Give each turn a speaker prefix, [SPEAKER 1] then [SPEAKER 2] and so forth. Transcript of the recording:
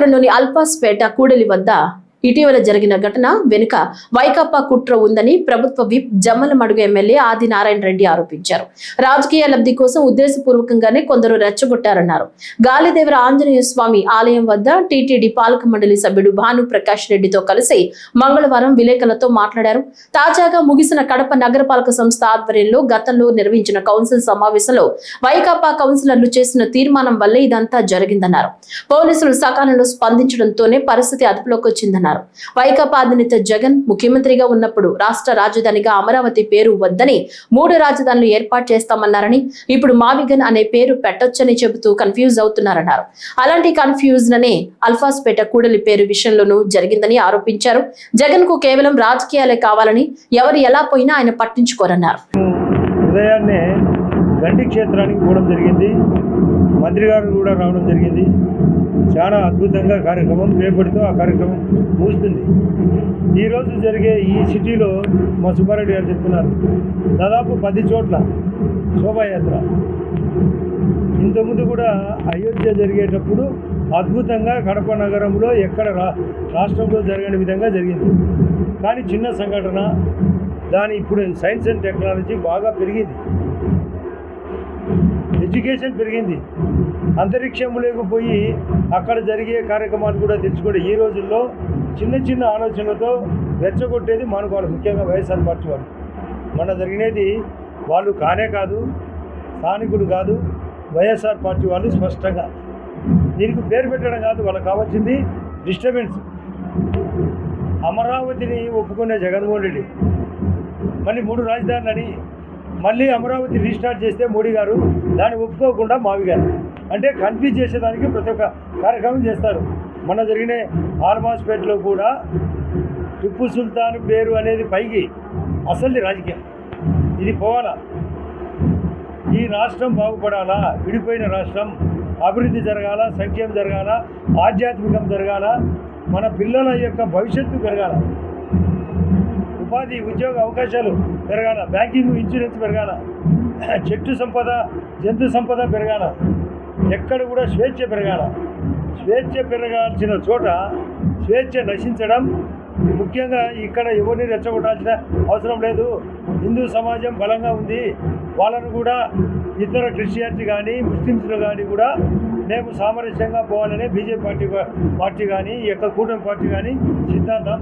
[SPEAKER 1] నగరంలోని అల్పాస్పేట కూడలి వద్ద ఇటీవల జరిగిన ఘటన వెనుక వైకాపా కుట్ర ఉందని ప్రభుత్వ విప్ జమ్మలమడుగు ఎమ్మెల్యే ఆదినారాయణ రెడ్డి ఆరోపించారు. రాజకీయ లబ్ధి కోసం ఉద్దేశపూర్వకంగానే కొందరు రెచ్చగొట్టారన్నారు. గాలిదేవర ఆంజనేయ స్వామి ఆలయం వద్ద టీటీడీ పాలక మండలి సభ్యుడు భాను ప్రకాష్ రెడ్డితో కలిసి మంగళవారం విలేకరులతో మాట్లాడారు. తాజాగా ముగిసిన కడప నగరపాలక సంస్థ ఆధ్వర్యంలో గతంలో నిర్వహించిన కౌన్సిల్ సమావేశంలో వైకాపా కౌన్సిలర్లు చేసిన తీర్మానం వల్లే ఇదంతా జరిగిందన్నారు. పోలీసులు సకాలంలో స్పందించడంతోనే పరిస్థితి అదుపులోకి వచ్చిందన్నారు. వైకాపా అధినేత జగన్ ముఖ్యమంత్రిగా ఉన్నప్పుడు రాష్ట్ర రాజధానిగా అమరావతి పేరు వద్దని 3 రాజధానులు ఏర్పాటు చేస్తామన్నారని, ఇప్పుడు మావిగన్ అనే పేరు పెట్టొచ్చని చెబుతూ కన్ఫ్యూజ్ అవుతున్నారన్నారు. అలాంటి కన్ఫ్యూజన్ అనే అల్ఫాస్పేట కూడలి పేరు విషయంలోనూ జరిగిందని ఆరోపించారు. జగన్ కు కేవలం రాజకీయాలే కావాలని, ఎవరు ఎలా పోయినా ఆయన పట్టించుకోరన్నారు.
[SPEAKER 2] ఉదయాన్నే గండి క్షేత్రానికి పోవడం జరిగింది. మంత్రి గారు కూడా రావడం జరిగింది. చాలా అద్భుతంగా కార్యక్రమం రేపటితో ఆ కార్యక్రమం ముగుస్తుంది. ఈరోజు జరిగే ఈ సిటీలో మా సుబ్బారెడ్డి గారు చెప్తున్నారు, దాదాపు 10 చోట్ల శోభాయాత్ర. ఇంతకుముందు కూడా అయోధ్య జరిగేటప్పుడు అద్భుతంగా కడప నగరంలో ఎక్కడ రాష్ట్రంలో జరగని విధంగా జరిగింది. కానీ చిన్న సంఘటన, దాని ఇప్పుడు సైన్స్ అండ్ టెక్నాలజీ బాగా పెరిగింది, ఎడ్యుకేషన్ పెరిగింది, అంతరిక్షంలోకి పోయి అక్కడ జరిగే కార్యక్రమాలు కూడా తెలుసుకోండి. ఈ రోజుల్లో చిన్న చిన్న ఆలోచనలతో రెచ్చగొట్టేది మానుకోవాలి, ముఖ్యంగా వైఎస్ఆర్ పార్టీ వాళ్ళు. మన జరిగినది వాళ్ళు కానే కాదు, స్థానికులు కాదు, వైఎస్ఆర్ పార్టీ వాళ్ళు స్పష్టంగా. దీనికి పేరు పెట్టడం కాదు, వాళ్ళకి కావాల్సింది డిస్టర్బెన్స్. అమరావతిని ఒప్పుకునే జగన్మోహన్ రెడ్డి మళ్ళీ 3 రాజధానులని మళ్ళీ అమరావతి రీస్టార్ట్ చేస్తే మోడీ గారు దాన్ని ఒప్పుకోకుండా మావి గారు అంటే కన్ఫ్యూజ్ చేసేదానికి ప్రతి ఒక్క కార్యక్రమం చేస్తారు. మన జరిగిన ఆల్మాస్పేటలో కూడా టిప్పు సుల్తాన్ పేరు అనేది పైకి అసలు రాజకీయం. ఇది పోవాలా, ఈ రాష్ట్రం బాగుపడాలా, విడిపోయిన రాష్ట్రం అభివృద్ధి జరగాల, సంక్షేమం జరగాల, ఆధ్యాత్మికం జరగాల, మన పిల్లల యొక్క భవిష్యత్తు పెరగాల, ఉపాధి ఉద్యోగ అవకాశాలు పెరగాల, బ్యాంకింగ్ ఇన్సూరెన్స్ పెరగాల, చెట్టు సంపద జంతు సంపద పెరగాల, ఎక్కడ కూడా స్వేచ్ఛ పెరగాల. స్వేచ్ఛ పెరగాల్సిన చోట స్వేచ్ఛ నశించడం, ముఖ్యంగా ఇక్కడ ఎవరిని రెచ్చగొట్టాల్సిన అవసరం లేదు. హిందూ సమాజం బలంగా ఉంది, వాళ్ళను కూడా ఇతర క్రిస్టియానిటీ కానీ ముస్లిమ్స్లో కానీ కూడా మేము సామరస్యంగా పోవాలనే బీజేపీ పార్టీ కానీ ఈ యొక్క కూటమి పార్టీ కానీ సిద్ధాంతం.